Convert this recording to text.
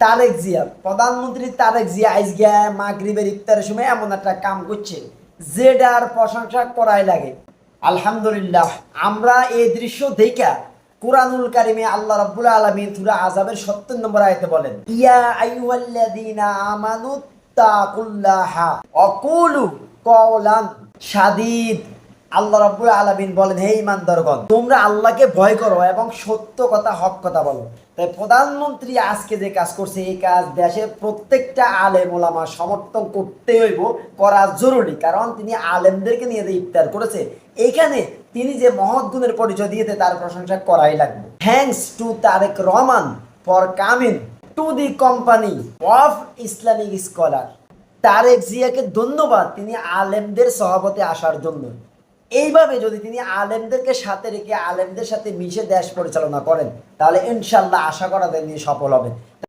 তারেক জিয়া, প্রধানমন্ত্রী তারেক জিয়া আজকে মাগরিবের ইফতারের সময় এমন একটা কাম করছে যেটার প্রশংসা করাই লাগে। আলহামদুলিল্লাহ, আমরা এই দৃশ্য দেখা কুরআনুল কারিমে আল্লাহ রাব্বুল আলামিন সূরা আযাবের ৭০ নম্বর আয়াতে বলেন, ইয়া আইয়ুহাল্লাযীনা আমানু তাকুল্লাহা ওয়াকুলু কওলান সাদীদ। আল্লাহ রাব্বুল আলামিন বলেন, হে ঈমানদারগণ, তোমরা আল্লাহকে ভয় করো এবং সত্য কথা, হক কথা বলো। তাই প্রধানমন্ত্রী আজকে যে কাজ করছে, এই কাজ দেশের প্রত্যেকটা আলেম ওলামা সমর্থন করতে হইব, করা জরুরি। কারণ তিনি আলেমদেরকে নিয়ে যে ইফতার করেছে, এইখানে তিনি যে মহৎ গুণের পরিচয় দিয়েছে, তার প্রশংসা করাই লাগবে। Thanks to Tarique Rahman for coming to the company of Islamic scholar. Tarique জিয়াকে ধন্যবাদ, তিনি আলেমদের সহবতে আসার জন্য। এইভাবে যদি তিনি আলেমদেরকে সাথে রেখে আলেমদের সাথে মিশে দেশ পরিচালনা করেন, তাহলে ইনশাল্লাহ আশা করা যায় তিনি সফল হবেন।